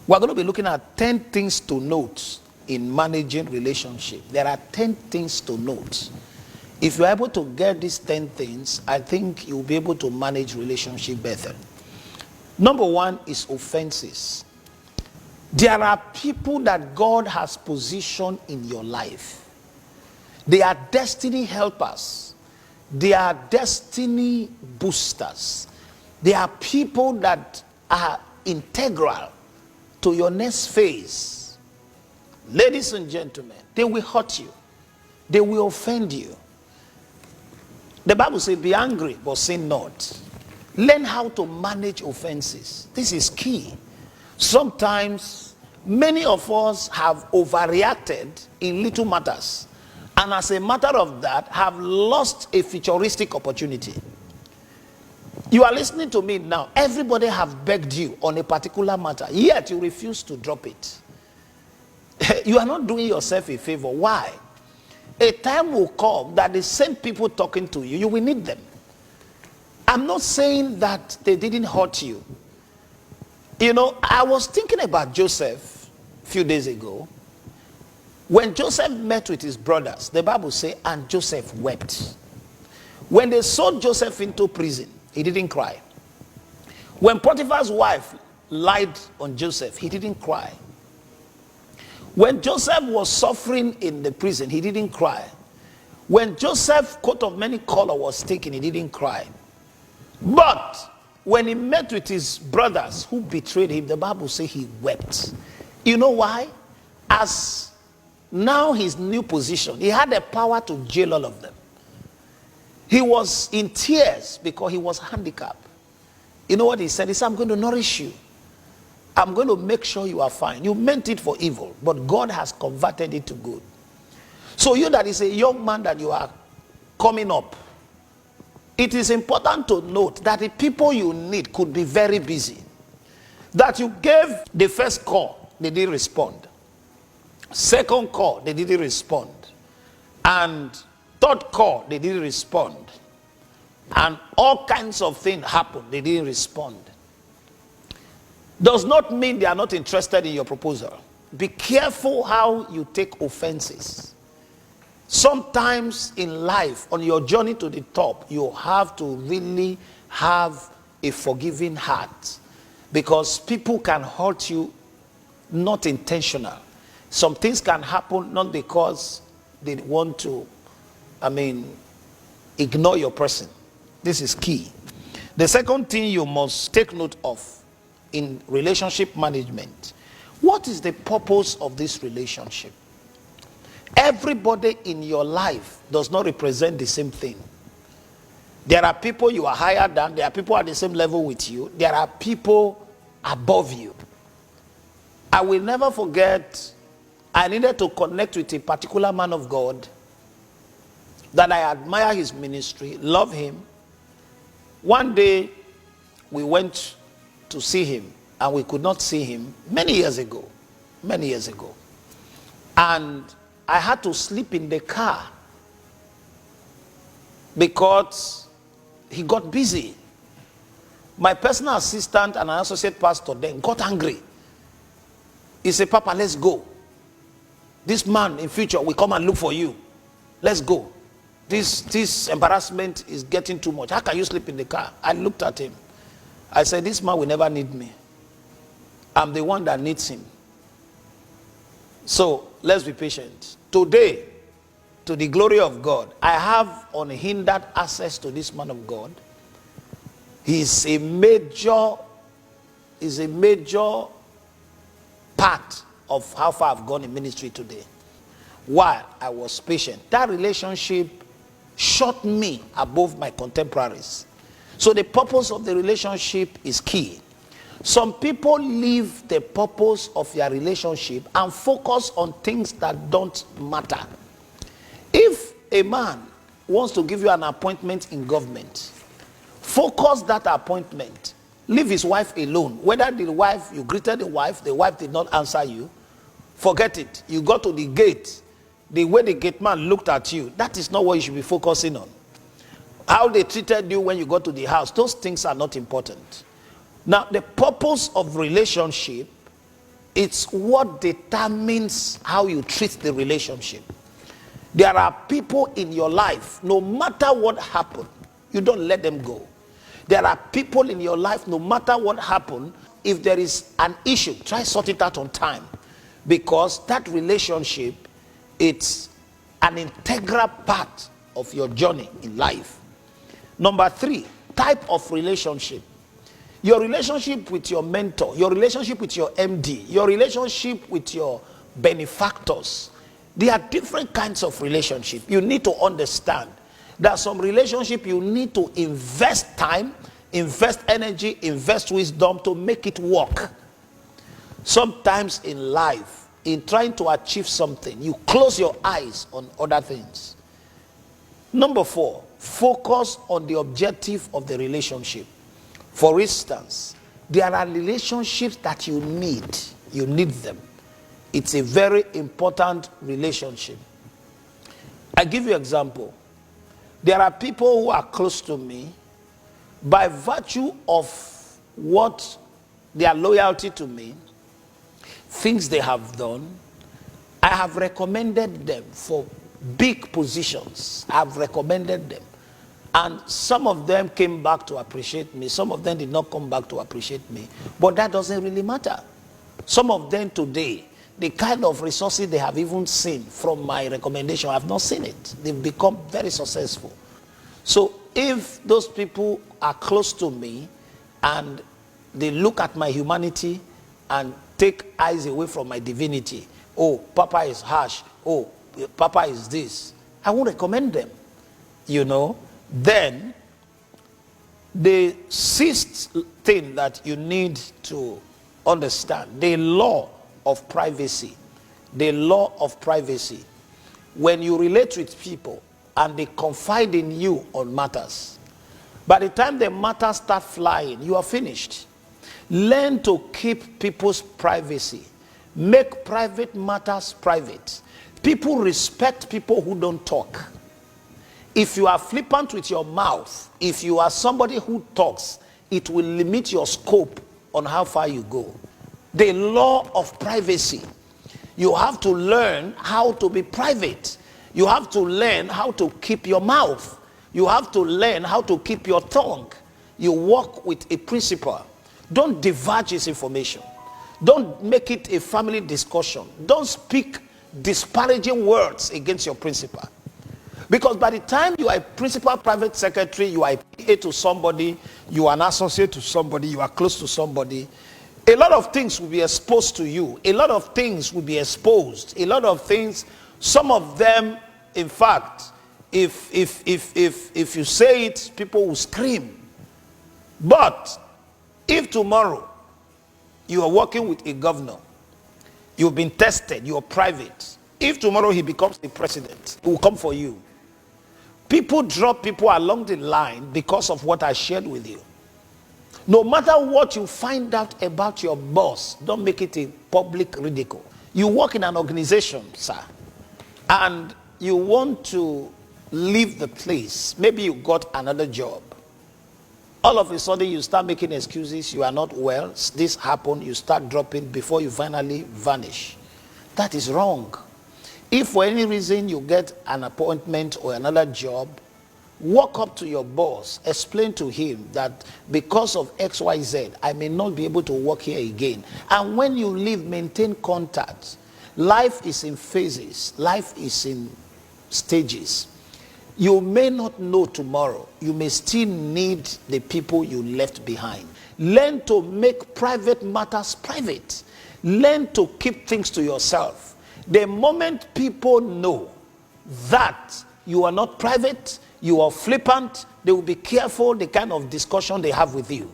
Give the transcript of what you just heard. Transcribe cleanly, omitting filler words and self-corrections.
We're going to be looking at 10 things to note in managing relationship. There are 10 things to note. If you're able to get these 10 things, I think you'll be able to manage relationship better. Number one is offenses. There are people that God has positioned in your life. They are destiny helpers. They are destiny boosters. They are people that are integral to your next phase. Ladies and gentlemen, they will hurt you. They will offend you. The Bible says, be angry, but sin not. Learn how to manage offenses. This is key. Sometimes, many of us have overreacted in little matters. And as a matter of that, have lost a futuristic opportunity. You are listening to me now. Everybody have begged you on a particular matter, yet you refuse to drop it. You are not doing yourself a favor. Why? A time will come that the same people talking to you, you will need them. I'm not saying that they didn't hurt you. You know, I was thinking about Joseph a few days ago. When Joseph met with his brothers, the Bible says, and Joseph wept. When they sold Joseph into prison, he didn't cry. When Potiphar's wife lied on Joseph, he didn't cry. When Joseph was suffering in the prison, he didn't cry. When Joseph's coat of many colors was taken, he didn't cry. But when he met with his brothers who betrayed him, the Bible says he wept. You know why? As now his new position, he had the power to jail all of them. He was in tears because he was handicapped. You know what he said? He said, I'm going to nourish you. I'm going to make sure you are fine. You meant it for evil, but God has converted it to good. So you that is a young man that you are coming up, it is important to note that the people you need could be very busy. That you gave the first call, they didn't respond. Second call, they didn't respond. And third call, they didn't respond. And all kinds of things happened, they didn't respond. Does not mean they are not interested in your proposal. Be careful how you take offenses. Sometimes in life, on your journey to the top, you have to really have a forgiving heart. Because people can hurt you, not intentional. Some things can happen not because they want to, ignore your person. This is key. The second thing you must take note of in relationship management, what is the purpose of this relationship? Everybody in your life does not represent the same thing. There are people you are higher than, there are people at the same level with you, there are people above you. I will never forget, I needed to connect with a particular man of God that I admire his ministry, love him. One day we went to see him, and we could not see him many years ago. And I had to sleep in the car because he got busy. My personal assistant and an associate pastor then got angry. He said, Papa, let's go. This man in future will come and look for you. Let's go. This embarrassment is getting too much. How can you sleep in the car? I looked at him. I said, this man will never need me. I'm the one that needs him. So let's be patient. Today, to the glory of God, I have unhindered access to this man of God. He's a major part of how far I've gone in ministry today. Why? I was patient. That relationship shot me above my contemporaries. So the purpose of the relationship is key. Some people leave the purpose of their relationship and focus on things that don't matter. If a man wants to give you an appointment in government, focus that appointment. Leave his wife alone. Whether you greeted the wife did not answer you, forget it. You got to the gate. The way the gate man looked at you, that is not what you should be focusing on. How they treated you when you got to the house, those things are not important. Now, the purpose of relationship It's what determines how you treat the relationship. There are people in your life, no matter what happened, you don't let them go. There are people in your life, no matter what happened, if there is an issue, try sort it out on time. Because that relationship, it's an integral part of your journey in life. Number 3, type of relationship. Your relationship with your mentor, your relationship with your MD, your relationship with your benefactors. There are different kinds of relationship. You need to understand that some relationship you need to invest time, invest energy, invest wisdom to make it work. Sometimes in life, in trying to achieve something, you close your eyes on other things. Number 4, focus on the objective of the relationship. For instance, there are relationships that you need them. It's a very important relationship. I give you an example. There are people who are close to me by virtue of what their loyalty to me, things they have done. I have recommended them for big positions. I've recommended them. And some of them came back to appreciate me. Some of them did not come back to appreciate me. But that doesn't really matter. Some of them today, the kind of resources they have even seen from my recommendation, I have not seen it. They've become very successful. So if those people are close to me and they look at my humanity and take eyes away from my divinity, oh, Papa is harsh, oh, Papa is this, I won't recommend them, you know. Then the 6th thing that you need to understand, the law of privacy. The law of privacy. When you relate with people and they confide in you on matters, by the time the matters start flying, you are finished. Learn to keep people's privacy. Make private matters private. People respect people who don't talk. If you are flippant with your mouth, if you are somebody who talks, it will limit your scope on how far you go. The law of privacy. You have to learn how to be private. You have to learn how to keep your mouth. You have to learn how to keep your tongue. You work with a principal. Don't divulge his information. Don't make it a family discussion. Don't speak disparaging words against your principal. Because by the time you are a principal private secretary, you are a PA to somebody, you are an associate to somebody, you are close to somebody, a lot of things will be exposed to you. A lot of things will be exposed. A lot of things, some of them, in fact, if you say it, people will scream. But if tomorrow you are working with a governor, you've been tested, you're private. If tomorrow he becomes the president, he will come for you. People drop people along the line because of what I shared with you. No matter what you find out about your boss, don't make it a public ridicule. You work in an organization, sir, and you want to leave the place. Maybe you got another job. All of a sudden, you start making excuses. You are not well. This happened. You start dropping before you finally vanish. That is wrong. If for any reason you get an appointment or another job, walk up to your boss, explain to him that because of XYZ, I may not be able to work here again. And when you leave, maintain contact. Life is in phases. Life is in stages. You may not know tomorrow. You may still need the people you left behind. Learn to make private matters private. Learn to keep things to yourself. The moment people know that you are not private, you are flippant, they will be careful the kind of discussion they have with you.